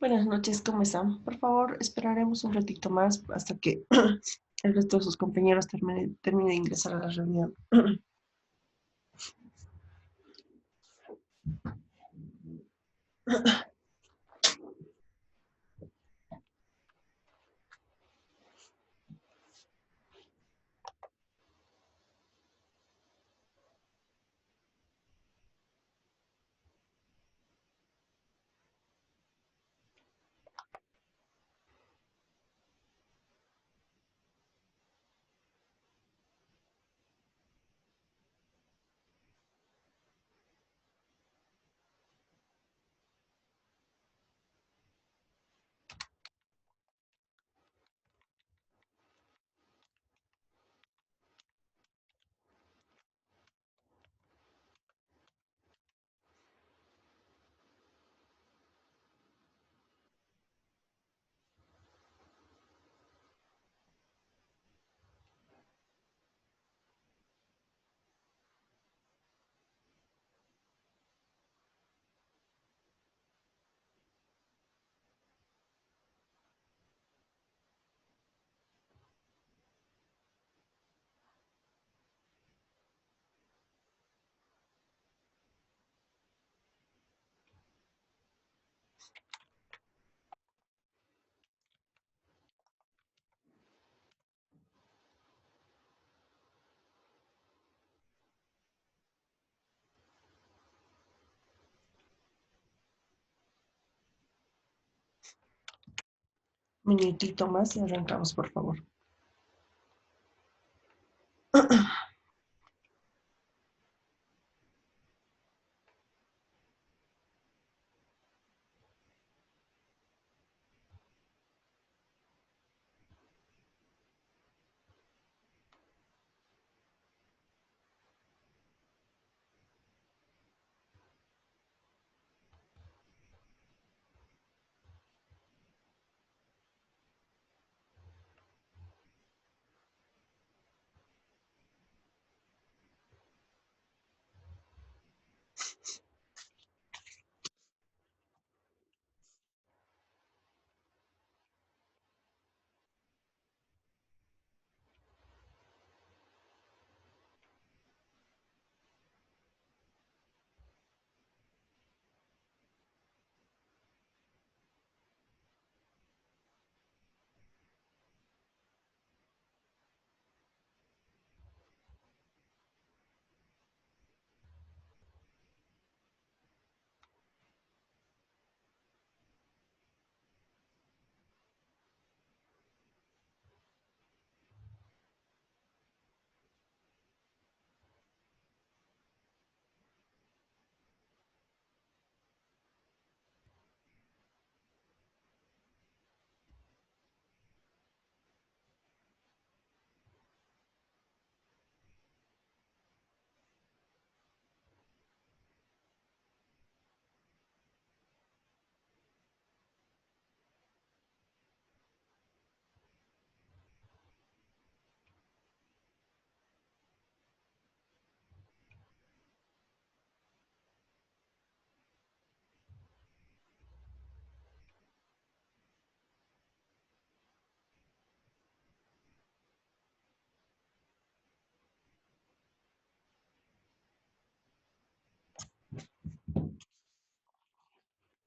Buenas noches, ¿cómo están? Por favor, esperaremos un ratito más hasta que el resto de sus compañeros termine de ingresar a la reunión. Minutito más y arrancamos, por favor.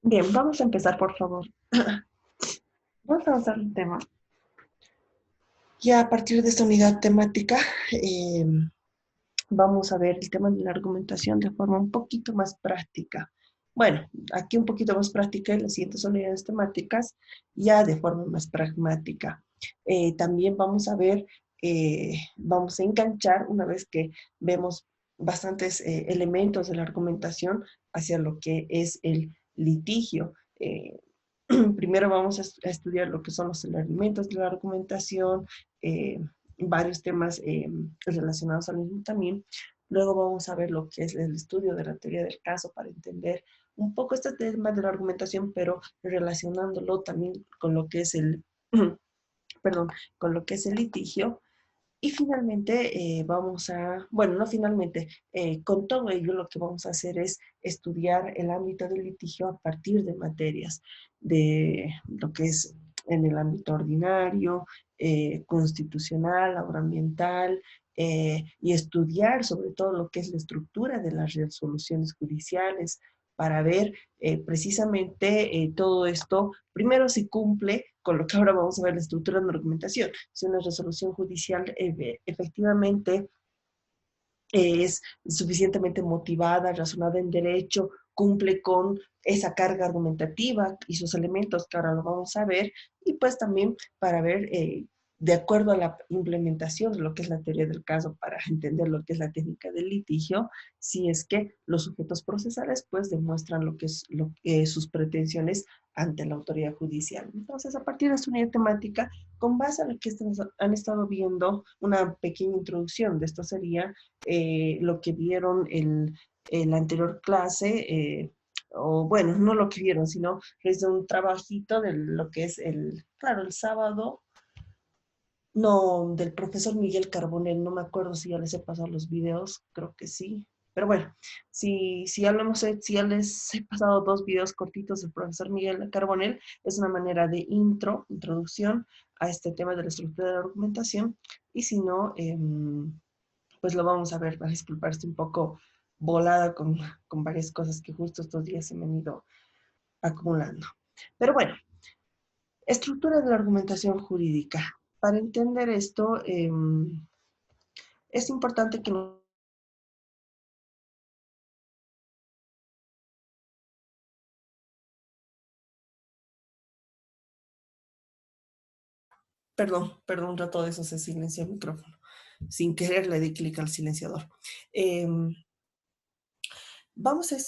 Bien, vamos a empezar, por favor. Vamos a avanzar el tema. Ya a partir de esta unidad temática, eh, vamos a ver el tema de la argumentación de forma un poquito más práctica. Bueno, aquí un poquito más práctica en las siguientes unidades temáticas, ya de forma más pragmática. También vamos a ver, vamos a enganchar una vez que vemos bastantes elementos de la argumentación hacia lo que es el litigio. Primero vamos a estudiar lo que son los elementos de la argumentación, eh, varios temas relacionados al mismo también. Luego vamos a ver lo que es el estudio de la teoría del caso para entender un poco este tema de la argumentación, pero relacionándolo también con lo que es el, perdón, con lo que es el litigio. Y finalmente vamos a, bueno, no finalmente, con todo ello lo que vamos a hacer es estudiar el ámbito del litigio a partir de materias de lo que es en el ámbito ordinario, constitucional, agroambiental, y estudiar sobre todo lo que es la estructura de las resoluciones judiciales para ver precisamente todo esto, primero si cumple con lo que ahora vamos a ver, la estructura de la argumentación. Si una resolución judicial efectivamente es suficientemente motivada, razonada en derecho, cumple con esa carga argumentativa y sus elementos que ahora lo vamos a ver, y pues también para ver, de acuerdo a la implementación de lo que es la teoría del caso, para entender lo que es la técnica del litigio, si es que los sujetos procesales pues demuestran lo que es sus pretensiones ante la autoridad judicial. Entonces, a partir de esta unidad temática, con base a lo que han estado viendo, una pequeña introducción de esto sería lo que vieron en la anterior clase, o bueno, no lo que vieron, sino desde un trabajito de lo que es claro, el sábado, no, del profesor Miguel Carbonell, no me acuerdo si ya les he pasado los videos, creo que sí. Pero bueno, si ya lo hemos hecho, si ya les he pasado dos videos cortitos del profesor Miguel Carbonell, es una manera de introducción a este tema de la estructura de la argumentación. Y si no, pues lo vamos a ver, para disculpar, estoy un poco volada con varias cosas que justo estos días se me han ido acumulando. Pero bueno, estructura de la argumentación jurídica. Para entender esto, es importante que perdón, un rato de eso se silencia el micrófono. Sin querer le di clic al silenciador. Eh, Vamos a,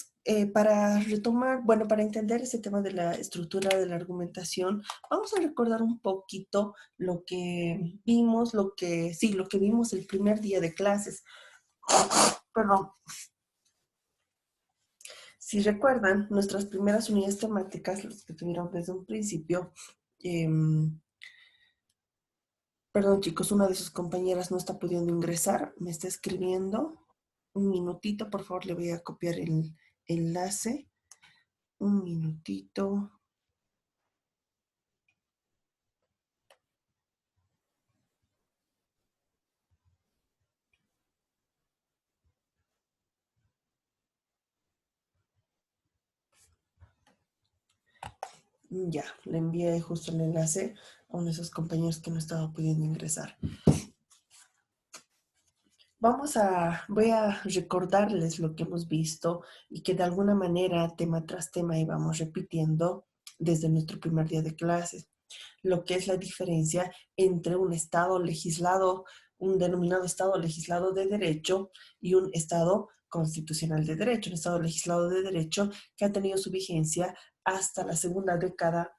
para retomar, bueno, para entender ese tema de la estructura de la argumentación, vamos a recordar un poquito lo que vimos, lo que vimos el primer día de clases. Perdón. Si recuerdan, nuestras primeras unidades temáticas, las que tuvieron desde un principio, eh, perdón chicos, una de sus compañeras no está pudiendo ingresar, me está escribiendo. Un minutito, por favor, le voy a copiar el enlace. Un minutito. Ya, le envié justo el enlace a uno de esos compañeros que no estaba pudiendo ingresar. Voy a recordarles lo que hemos visto y que de alguna manera, tema tras tema, íbamos repitiendo desde nuestro primer día de clases. Lo que es la diferencia entre un Estado legislado, un denominado Estado legislado de derecho y un Estado constitucional de derecho, un Estado legislado de derecho que ha tenido su vigencia hasta la segunda década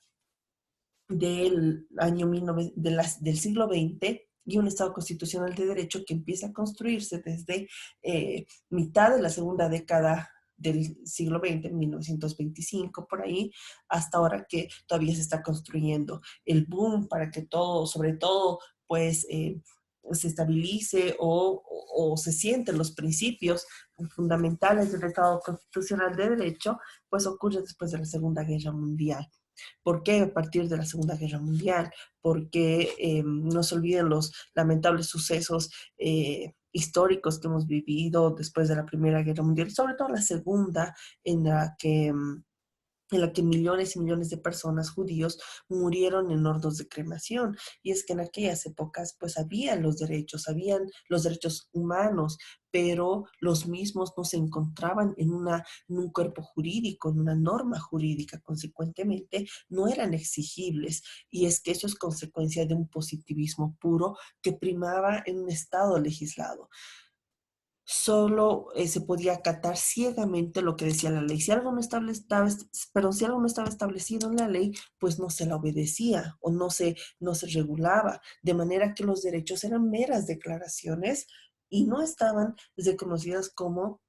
del año del siglo XX, y un Estado constitucional de derecho que empieza a construirse desde mitad de la segunda década del siglo XX, 1925, por ahí, hasta ahora que todavía se está construyendo el boom para que todo, sobre todo, pues se estabilice o se sienten los principios fundamentales del Estado constitucional de derecho, pues ocurre después de la Segunda Guerra Mundial. ¿Por qué a partir de la Segunda Guerra Mundial? Porque no se olviden los lamentables sucesos históricos que hemos vivido después de la Primera Guerra Mundial, sobre todo la Segunda, en la que millones y millones de personas judíos murieron en hornos de cremación. Y es que en aquellas épocas pues habían los derechos humanos, pero los mismos no se encontraban en un cuerpo jurídico, en una norma jurídica, consecuentemente no eran exigibles. Y es que eso es consecuencia de un positivismo puro que primaba en un Estado legislado. Solo se podía acatar ciegamente lo que decía la ley. Si algo no si algo no estaba establecido en la ley, pues no se la obedecía o no se regulaba, de manera que los derechos eran meras declaraciones y no estaban reconocidas como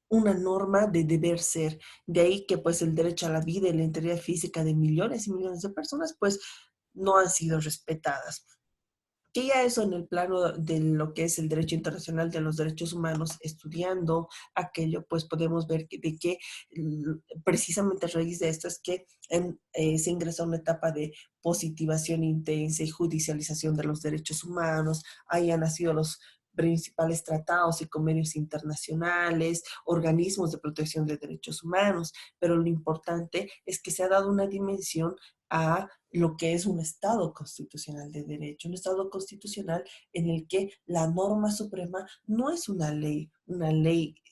una norma de deber ser. De ahí que pues el derecho a la vida y la integridad física de millones y millones de personas pues no han sido respetadas. que ya eso en el plano de lo que es el derecho internacional de los derechos humanos, estudiando aquello, pues podemos ver de que precisamente a raíz de esto es que se ingresa a una etapa de positivación intensa y judicialización de los derechos humanos. Ahí han nacido los principales tratados y convenios internacionales, organismos de protección de derechos humanos, pero lo importante es que se ha dado una dimensión a lo que es un Estado constitucional de derecho, un Estado constitucional en el que la norma suprema no es una ley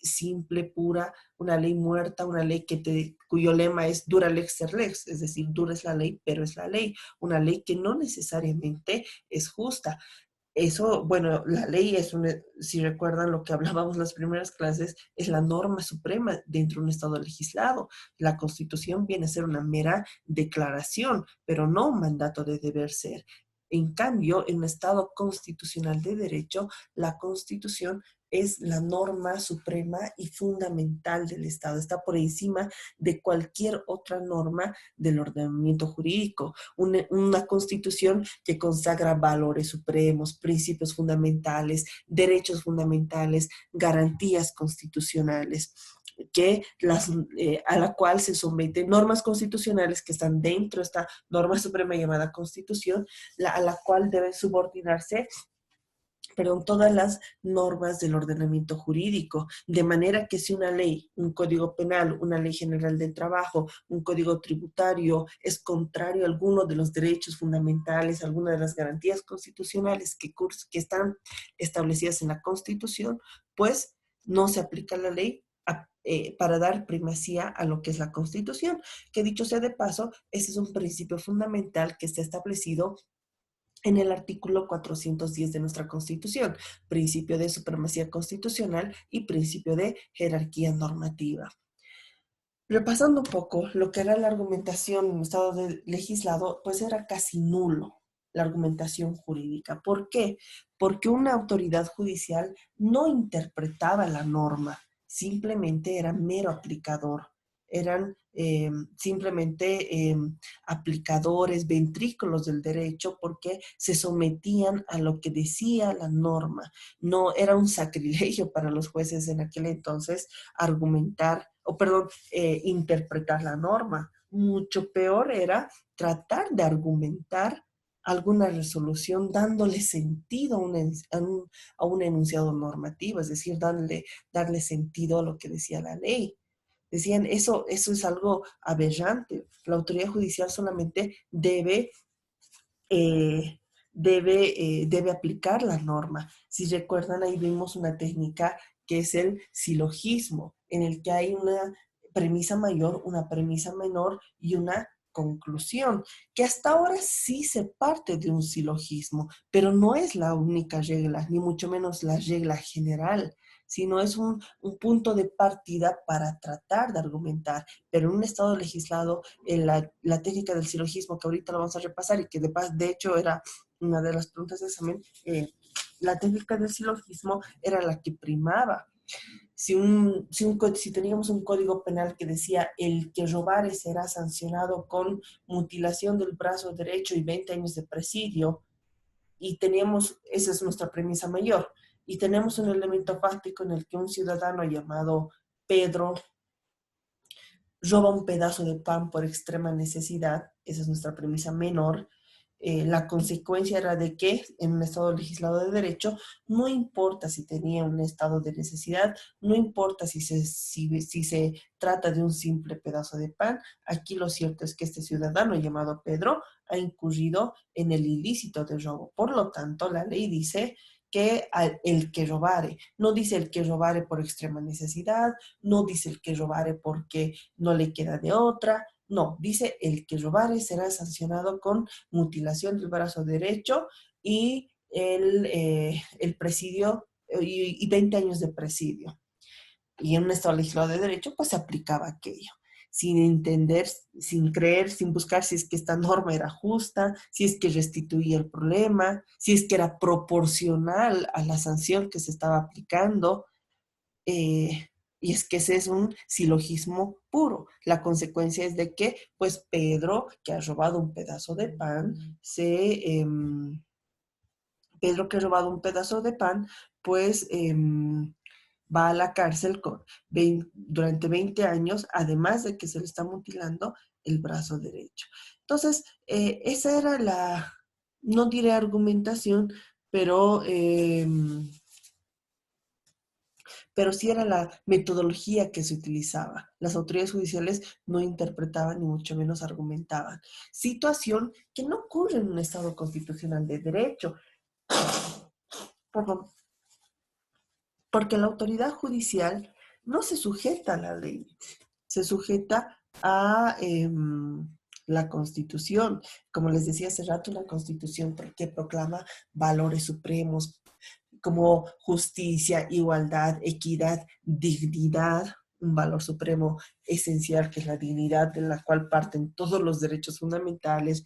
simple, pura, una ley muerta, una ley cuyo lema es dura lex ser lex, es decir, dura es la ley, pero es la ley, una ley que no necesariamente es justa. Eso, bueno, la ley es si recuerdan lo que hablábamos en las primeras clases, es la norma suprema dentro de un Estado legislado. La Constitución viene a ser una mera declaración, pero no un mandato de deber ser. En cambio, en un Estado constitucional de derecho, la Constitución es la norma suprema y fundamental del Estado. Está por encima de cualquier otra norma del ordenamiento jurídico. Una constitución que consagra valores supremos, principios fundamentales, derechos fundamentales, garantías constitucionales a la cual se someten normas constitucionales que están dentro de esta norma suprema llamada Constitución, a la cual deben subordinarse todas las normas del ordenamiento jurídico, de manera que si una ley, un código penal, una ley general del trabajo, un código tributario es contrario a alguno de los derechos fundamentales, alguna de las garantías constitucionales que están establecidas en la Constitución, pues no se aplica la ley para dar primacía a lo que es la Constitución, que dicho sea de paso, ese es un principio fundamental que está establecido en el artículo 410 de nuestra Constitución, principio de supremacía constitucional y principio de jerarquía normativa. Repasando un poco lo que era la argumentación en el Estado legislado, pues era casi nulo la argumentación jurídica. ¿Por qué? Porque una autoridad judicial no interpretaba la norma, simplemente era mero aplicador. Eran simplemente aplicadores, ventrículos del derecho, porque se sometían a lo que decía la norma. No era un sacrilegio para los jueces en aquel entonces argumentar, interpretar la norma. Mucho peor era tratar de argumentar alguna resolución dándole sentido a un enunciado normativo, es decir, darle sentido a lo que decía la ley. Decían, eso es algo aberrante. La autoridad judicial solamente eh, debe aplicar la norma. Si recuerdan, ahí vimos una técnica que es el silogismo, en el que hay una premisa mayor, una premisa menor y una conclusión, que hasta ahora sí se parte de un silogismo, pero no es la única regla, ni mucho menos la regla general, sino es un punto de partida para tratar de argumentar. Pero en un Estado legislado, la técnica del silogismo, que ahorita lo vamos a repasar y que de hecho era una de las preguntas de examen, la técnica del silogismo era la que primaba. Si teníamos un código penal que decía el que robare será sancionado con mutilación del brazo derecho y 20 años de presidio, y esa es nuestra premisa mayor, y tenemos un elemento fáctico en el que un ciudadano llamado Pedro roba un pedazo de pan por extrema necesidad, esa es nuestra premisa menor. La consecuencia era de que en un Estado legislado de derecho, no importa si tenía un estado de necesidad, no importa si se trata de un simple pedazo de pan, aquí lo cierto es que este ciudadano llamado Pedro ha incurrido en el ilícito de robo. Por lo tanto, la ley dice que el que robare, no dice el que robare por extrema necesidad, no dice el que robare porque no le queda de otra, no, dice el que robare será sancionado con mutilación del brazo derecho y el presidio y 20 años de presidio. Y en un Estado legislado de derecho, pues se aplicaba aquello, sin entender, sin creer, sin buscar si es que esta norma era justa, si es que restituía el problema, si es que era proporcional a la sanción que se estaba aplicando. Y es que ese es un silogismo puro. La consecuencia es de que, pues, Pedro, que ha robado un pedazo de pan, Pedro que ha robado un pedazo de pan, pues va a la cárcel durante 20 años, además de que se le está mutilando el brazo derecho. Entonces, esa era no diré argumentación, pero, pero sí era la metodología que se utilizaba. Las autoridades judiciales no interpretaban ni mucho menos argumentaban. Situación que no ocurre en un Estado constitucional de derecho. Perdón, porque la autoridad judicial no se sujeta a la ley, se sujeta a la Constitución. Como les decía hace rato, la Constitución que proclama valores supremos como justicia, igualdad, equidad, dignidad, un valor supremo esencial que es la dignidad de la cual parten todos los derechos fundamentales,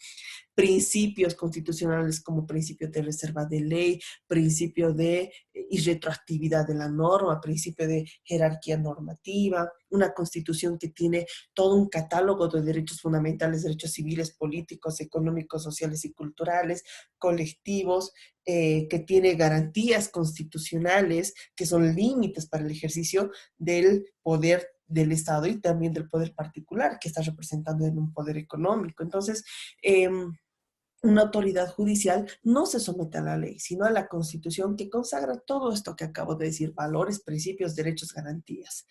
principios constitucionales como principio de reserva de ley, principio de irretroactividad de la norma, principio de jerarquía normativa, una constitución que tiene todo un catálogo de derechos fundamentales, derechos civiles, políticos, económicos, sociales y culturales, colectivos, que tiene garantías constitucionales, que son límites para el ejercicio del poder del Estado y también del poder particular que está representando en un poder económico. Entonces, una autoridad judicial no se somete a la ley, sino a la Constitución que consagra todo esto que acabo de decir, valores, principios, derechos, garantías.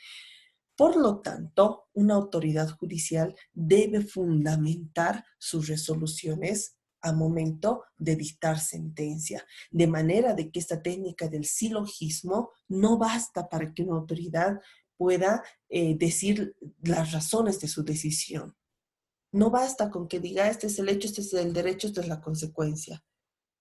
Por lo tanto, una autoridad judicial debe fundamentar sus resoluciones a momento de dictar sentencia, de manera de que esta técnica del silogismo no basta para que una autoridad pueda decir las razones de su decisión. No basta con que diga este es el hecho, este es el derecho, esta es la consecuencia,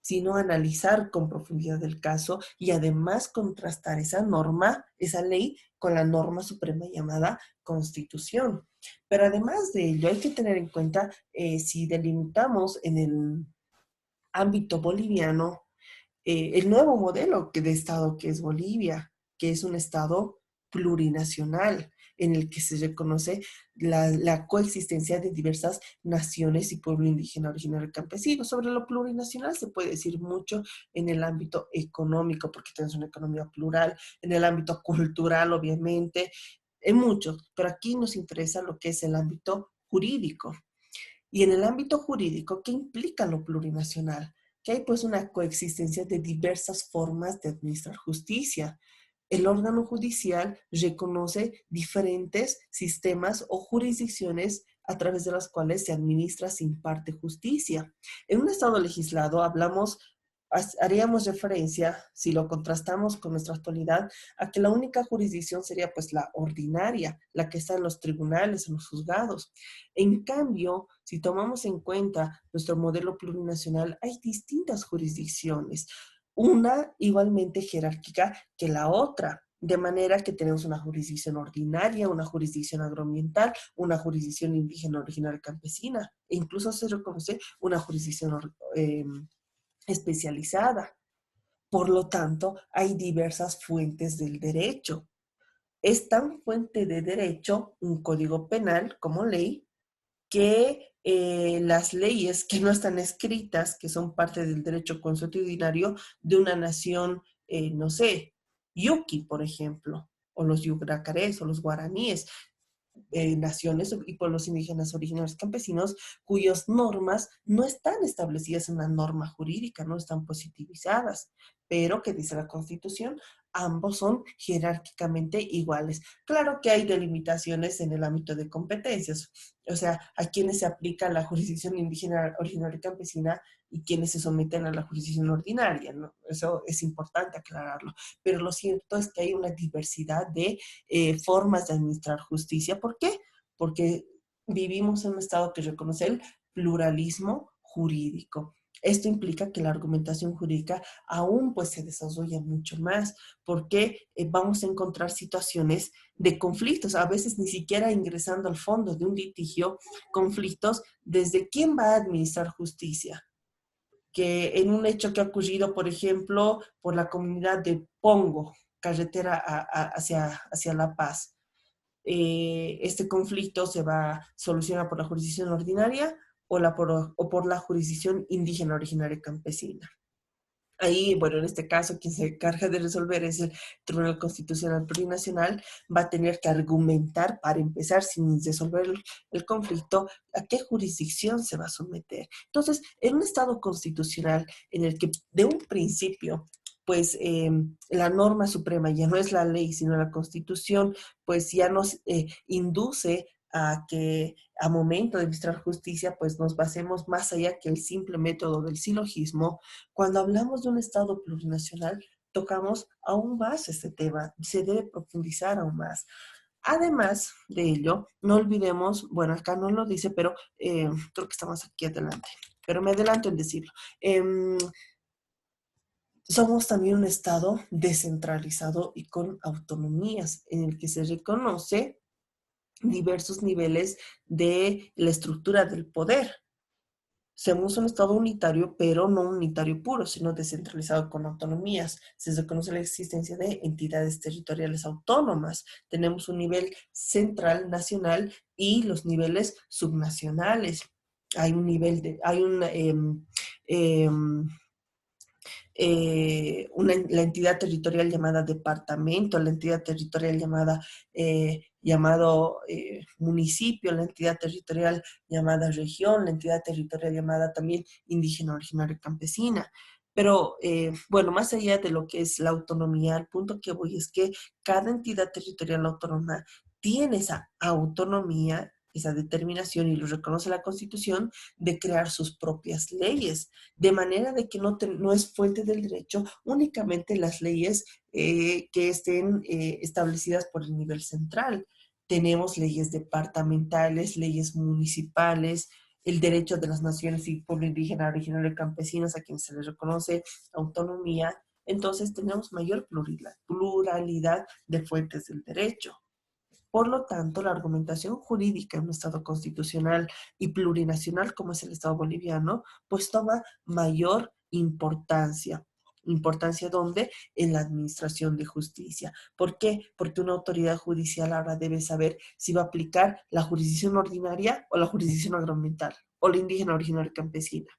sino analizar con profundidad el caso y además contrastar esa norma, esa ley, con la norma suprema llamada Constitución. Pero además de ello, hay que tener en cuenta, si delimitamos en el ámbito boliviano, el nuevo modelo de Estado que es Bolivia, que es un Estado plurinacional, en el que se reconoce la coexistencia de diversas naciones y pueblo indígena, originario y campesino. Sobre lo plurinacional se puede decir mucho en el ámbito económico, porque tenemos una economía plural, en el ámbito cultural, obviamente, en muchos, pero aquí nos interesa lo que es el ámbito jurídico. Y en el ámbito jurídico, ¿qué implica lo plurinacional? Que hay pues una coexistencia de diversas formas de administrar justicia. El órgano judicial reconoce diferentes sistemas o jurisdicciones a través de las cuales se administra, se imparte justicia. En un Estado legislado haríamos referencia, si lo contrastamos con nuestra actualidad, a que la única jurisdicción sería pues la ordinaria, la que está en los tribunales, en los juzgados. En cambio, si tomamos en cuenta nuestro modelo plurinacional, hay distintas jurisdicciones, una igualmente jerárquica que la otra. De manera que tenemos una jurisdicción ordinaria, una jurisdicción agroambiental, una jurisdicción indígena originaria campesina, e incluso se reconoce una jurisdicción especializada. Por lo tanto, hay diversas fuentes del derecho. Es tan fuente de derecho un código penal como ley que las leyes que no están escritas, que son parte del derecho consuetudinario de una nación, no sé, yuki, por ejemplo, o los yucracarés o los guaraníes, naciones y pueblos indígenas originarios campesinos cuyas normas no están establecidas en una norma jurídica, no están positivizadas, pero que dice la Constitución, ambos son jerárquicamente iguales. Claro que hay delimitaciones en el ámbito de competencias, o sea, a quienes se aplica la jurisdicción indígena originaria campesina y quienes se someten a la jurisdicción ordinaria, ¿no? Eso es importante aclararlo. Pero lo cierto es que hay una diversidad de formas de administrar justicia. ¿Por qué? Porque vivimos en un Estado que reconoce el pluralismo jurídico. Esto implica que la argumentación jurídica aún pues se desarrolla mucho más porque vamos a encontrar situaciones de conflictos, a veces ni siquiera ingresando al fondo de un litigio, conflictos desde quién va a administrar justicia. Que en un hecho que ha ocurrido, por ejemplo, por la comunidad de Pongo, carretera hacia La Paz, este conflicto se va a solucionar por la jurisdicción ordinaria o por la jurisdicción indígena originaria campesina. Ahí, bueno, en este caso, quien se encarga de resolver es el Tribunal Constitucional Plurinacional, va a tener que argumentar para empezar, sin resolver el conflicto, a qué jurisdicción se va a someter. Entonces, en un Estado constitucional en el que de un principio, pues la norma suprema ya no es la ley, sino la Constitución, pues ya nos induce a que a momento de administrar justicia, pues nos basemos más allá que el simple método del silogismo. Cuando hablamos de un Estado plurinacional, tocamos aún más este tema, se debe profundizar aún más. Además de ello, no olvidemos, bueno, acá no lo dice, pero creo que estamos aquí adelante, pero me adelanto en decirlo. Somos también un Estado descentralizado y con autonomías, en el que se reconoce diversos niveles de la estructura del poder. Somos un Estado unitario, pero no unitario puro, sino descentralizado con autonomías. Se reconoce la existencia de entidades territoriales autónomas. Tenemos un nivel central nacional y los niveles subnacionales. Hay un nivel de, hay un, eh, la entidad territorial llamada departamento, la entidad territorial llamado municipio, la entidad territorial llamada región, la entidad territorial llamada también indígena, originaria y campesina. Pero bueno, más allá de lo que es la autonomía, al punto que voy es que cada entidad territorial autónoma tiene esa autonomía, esa determinación, y lo reconoce la Constitución, de crear sus propias leyes, de manera de que no es fuente del derecho únicamente las leyes que estén establecidas por el nivel central. Tenemos leyes departamentales, leyes municipales, el derecho de las naciones y pueblo indígena, originario y campesinos, a quienes se les reconoce autonomía. Entonces tenemos mayor pluralidad de fuentes del derecho. Por lo tanto, la argumentación jurídica en un Estado constitucional y plurinacional como es el Estado boliviano, pues toma mayor importancia. ¿Importancia dónde? En la administración de justicia. ¿Por qué? Porque una autoridad judicial ahora debe saber si va a aplicar la jurisdicción ordinaria o la jurisdicción agroambiental o la indígena, originaria y campesina.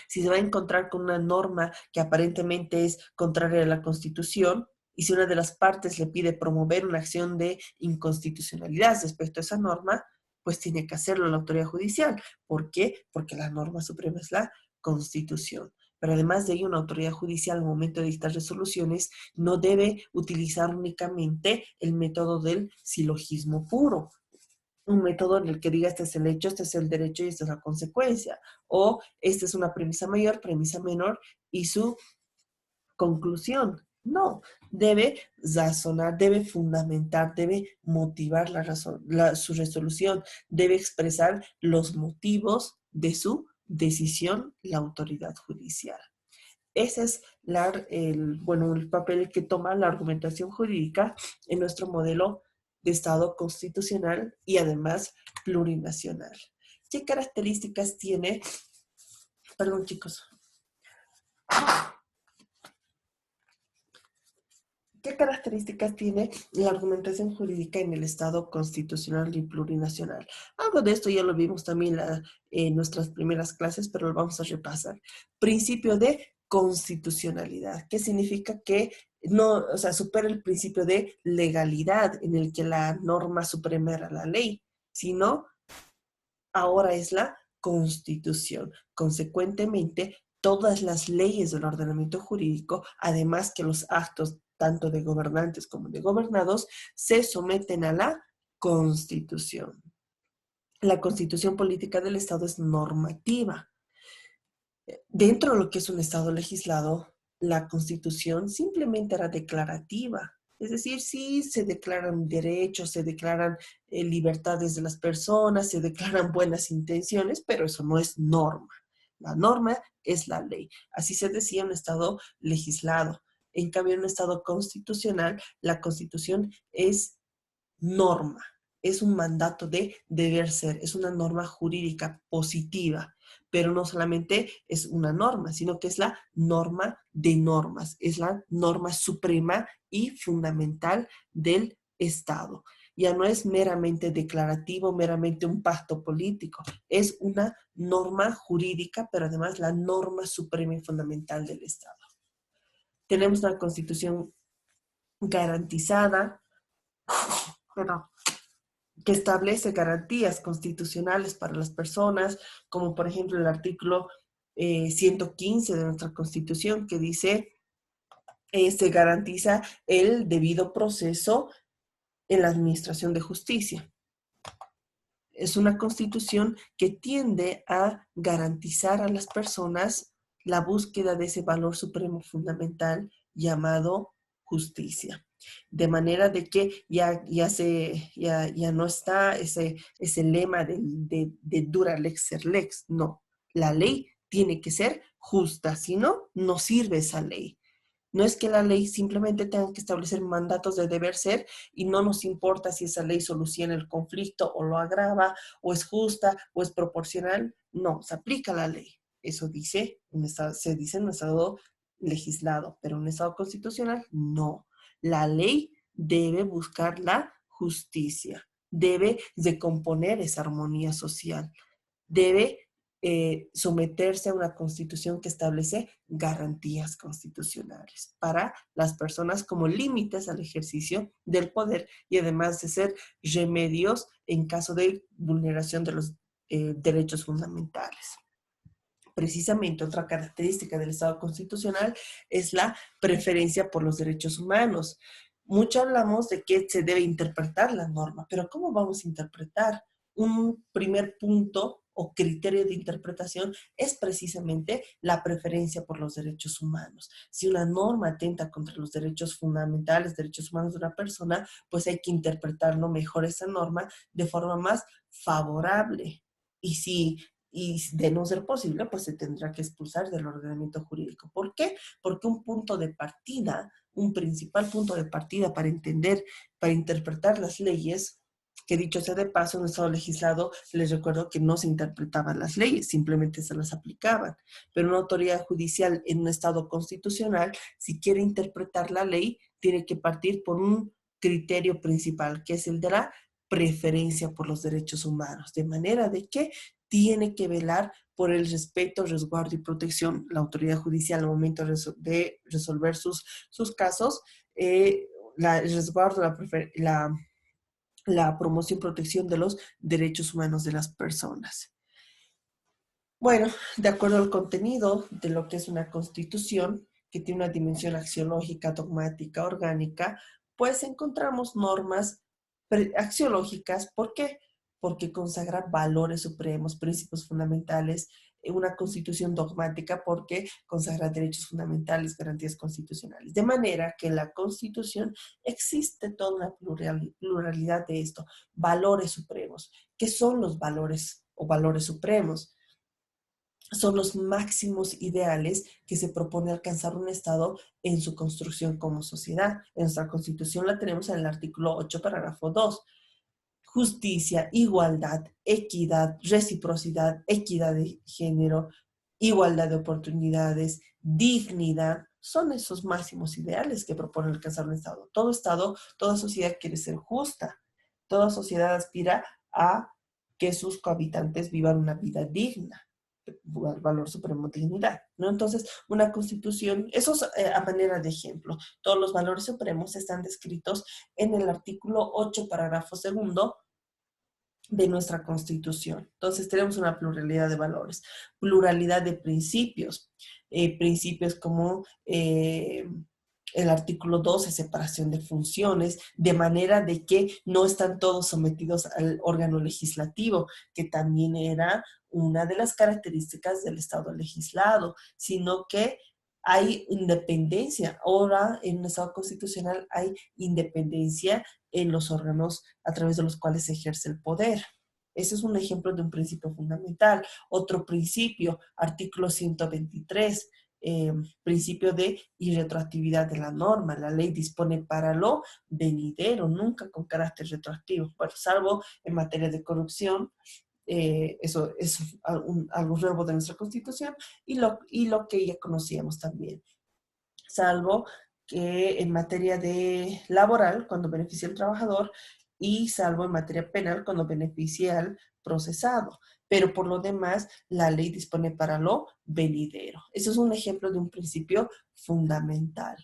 Si se va a encontrar con una norma que aparentemente es contraria a la Constitución, y si una de las partes le pide promover una acción de inconstitucionalidad respecto a esa norma, pues tiene que hacerlo la autoridad judicial. ¿Por qué? Porque la norma suprema es la Constitución. Pero además de ello, una autoridad judicial al momento de dictar resoluciones no debe utilizar únicamente el método del silogismo puro, un método en el que diga este es el hecho, este es el derecho y esta es la consecuencia, o esta es una premisa mayor, premisa menor y su conclusión. No, debe razonar, debe fundamentar, debe motivar su resolución, debe expresar los motivos de su decisión la autoridad judicial. Ese es el papel que toma la argumentación jurídica en nuestro modelo de Estado constitucional y además plurinacional. ¿Qué características tiene? Perdón, chicos. ¿Qué características tiene la argumentación jurídica en el Estado constitucional y plurinacional? Algo de esto ya lo vimos también en nuestras primeras clases, pero lo vamos a repasar. Principio de constitucionalidad, que significa que no, o sea, supera el principio de legalidad en el que la norma suprema era la ley, sino ahora es la Constitución. Consecuentemente, todas las leyes del ordenamiento jurídico, además que los actos tanto de gobernantes como de gobernados, se someten a la Constitución. La Constitución política del Estado es normativa. Dentro de lo que es un Estado legislado, la Constitución simplemente era declarativa. Es decir, sí se declaran derechos, se declaran libertades de las personas, se declaran buenas intenciones, pero eso no es norma. La norma es la ley. Así se decía en un Estado legislado. En cambio, en un Estado constitucional, la Constitución es norma, es un mandato de deber ser, es una norma jurídica positiva, pero no solamente es una norma, sino que es la norma de normas, es la norma suprema y fundamental del Estado. Ya no es meramente declarativo, meramente un pacto político. Es una norma jurídica, pero además la norma suprema y fundamental del Estado. Tenemos una constitución garantizada, perdón, que establece garantías constitucionales para las personas, como por ejemplo el artículo 115 de nuestra Constitución, que dice, se garantiza el debido proceso en la administración de justicia. Es una constitución que tiende a garantizar a las personas la búsqueda de ese valor supremo fundamental llamado justicia. De manera de que ya no está ese lema de dura lex ser lex. No, la ley tiene que ser justa, si no, no sirve esa ley. No es que la ley simplemente tenga que establecer mandatos de deber ser y no nos importa si esa ley soluciona el conflicto o lo agrava, o es justa o es proporcional. No, se aplica la ley. Eso dice se dice en un estado legislado, pero en un estado constitucional no. La ley debe buscar la justicia, debe decomponer esa armonía social, debe someterse a una constitución que establece garantías constitucionales para las personas como límites al ejercicio del poder y además de ser remedios en caso de vulneración de los derechos fundamentales. Precisamente otra característica del Estado constitucional es la preferencia por los derechos humanos. Mucho hablamos de que se debe interpretar la norma, pero ¿cómo vamos a interpretar? Un primer punto o criterio de interpretación es precisamente la preferencia por los derechos humanos. Si una norma atenta contra los derechos fundamentales, derechos humanos de una persona, pues hay que interpretarlo mejor esa norma de forma más favorable. Y de no ser posible, pues se tendrá que expulsar del ordenamiento jurídico. ¿Por qué? Porque un punto de partida, un principal punto de partida para entender, para interpretar las leyes, que dicho sea de paso, en el Estado legislado, les recuerdo que no se interpretaban las leyes, simplemente se las aplicaban. Pero una autoridad judicial en un Estado constitucional, si quiere interpretar la ley, tiene que partir por un criterio principal, que es el de la preferencia por los derechos humanos, de manera de que tiene que velar por el respeto, resguardo y protección. La autoridad judicial al momento de resolver sus casos, el resguardo, la promoción y protección de los derechos humanos de las personas. Bueno, de acuerdo al contenido de lo que es una constitución, que tiene una dimensión axiológica, dogmática, orgánica, pues encontramos normas axiológicas. ¿Por qué? Porque consagra valores supremos, principios fundamentales, una constitución dogmática porque consagra derechos fundamentales, garantías constitucionales. De manera que en la constitución existe toda una pluralidad de esto, valores supremos. ¿Qué son los valores o valores supremos? Son los máximos ideales que se propone alcanzar un Estado en su construcción como sociedad. En nuestra Constitución la tenemos en el artículo 8, parágrafo 2. Justicia, igualdad, equidad, reciprocidad, equidad de género, igualdad de oportunidades, dignidad, son esos máximos ideales que propone alcanzar un Estado. Todo Estado, toda sociedad quiere ser justa. Toda sociedad aspira a que sus cohabitantes vivan una vida digna, valor supremo, dignidad, ¿no? Entonces, una constitución, eso es a manera de ejemplo. Todos los valores supremos están descritos en el artículo 8, parágrafo segundo de nuestra Constitución. Entonces, tenemos una pluralidad de valores, pluralidad de principios, principios como el artículo 12, separación de funciones, de manera de que no están todos sometidos al órgano legislativo, que también era una de las características del Estado legislado, sino que hay independencia. Ahora, en un Estado constitucional hay independencia en los órganos a través de los cuales se ejerce el poder. Ese es un ejemplo de un principio fundamental. Otro principio, artículo 123, principio de irretroactividad de la norma. La ley dispone para lo venidero, nunca con carácter retroactivo, bueno, salvo en materia de corrupción. Eso es algo nuevo de nuestra Constitución y lo que ya conocíamos también. Salvo que en materia de laboral, cuando beneficia al trabajador, y salvo en materia penal cuando beneficie al procesado. Pero por lo demás, la ley dispone para lo venidero. Eso es un ejemplo de un principio fundamental.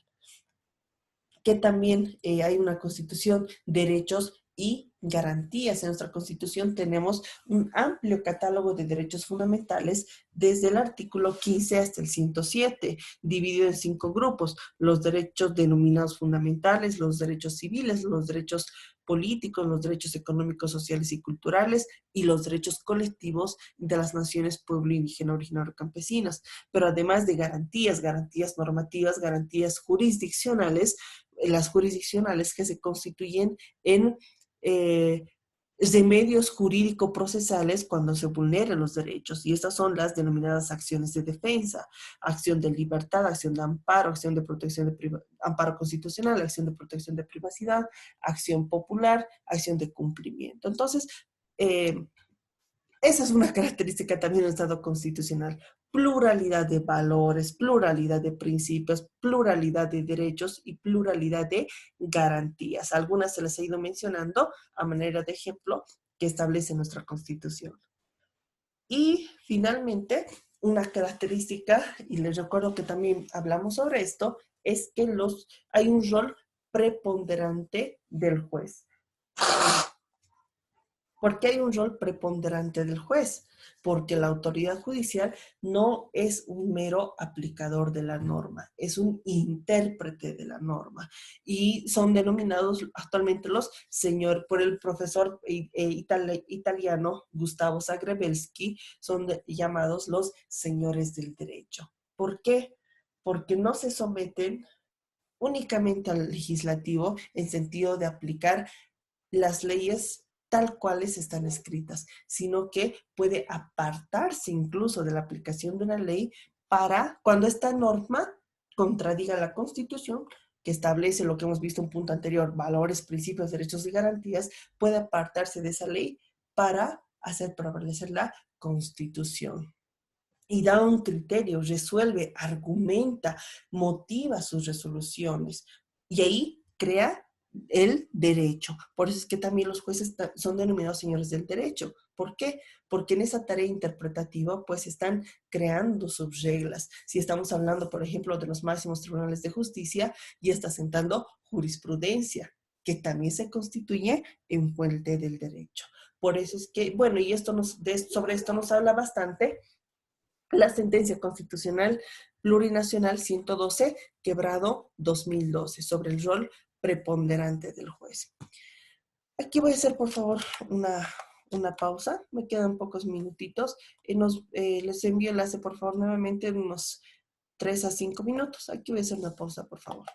Que también hay una constitución, derechos y garantías. En nuestra constitución tenemos un amplio catálogo de derechos fundamentales desde el artículo 15 hasta el 107, dividido en 5 grupos: los derechos denominados fundamentales, los derechos civiles, los derechos políticos, los derechos económicos, sociales y culturales, y los derechos colectivos de las naciones pueblo indígena, originario, campesinas. Pero además de garantías, garantías normativas, garantías jurisdiccionales, las jurisdiccionales que se constituyen en remedios jurídico-procesales cuando se vulneran los derechos. Y estas son las denominadas acciones de defensa: acción de libertad, acción de amparo, acción de protección de amparo constitucional, acción de protección de privacidad, acción popular, acción de cumplimiento. Entonces, eh, esa es una característica también del Estado constitucional: pluralidad de valores, pluralidad de principios, pluralidad de derechos y pluralidad de garantías. Algunas se las he ido mencionando a manera de ejemplo que establece nuestra Constitución. Y finalmente, una característica, y les recuerdo que también hablamos sobre esto, es que hay un rol preponderante del juez. ¿Por qué hay un rol preponderante del juez? Porque la autoridad judicial no es un mero aplicador de la norma, es un intérprete de la norma. Y son denominados actualmente por el profesor italiano Gustavo Zagrebelsky, son llamados los señores del derecho. ¿Por qué? Porque no se someten únicamente al legislativo en sentido de aplicar las leyes tal cuales están escritas, sino que puede apartarse incluso de la aplicación de una ley para cuando esta norma contradiga la Constitución, que establece lo que hemos visto en un punto anterior: valores, principios, derechos y garantías. Puede apartarse de esa ley para hacer prevalecer la Constitución. Y da un criterio, resuelve, argumenta, motiva sus resoluciones. Y ahí crea el derecho. Por eso es que también los jueces son denominados señores del derecho. ¿Por qué? Porque en esa tarea interpretativa pues están creando sus reglas. Si estamos hablando, por ejemplo, de los máximos tribunales de justicia, y está sentando jurisprudencia, que también se constituye en fuente del derecho. Por eso es que, bueno, y sobre esto nos habla bastante la sentencia constitucional plurinacional 112, quebrado 2012, sobre el rol preponderante del juez. Aquí voy a hacer, por favor, una pausa. Me quedan pocos minutitos. Les envío el enlace, por favor, nuevamente en unos 3 a 5 minutos. Aquí voy a hacer una pausa, por favor.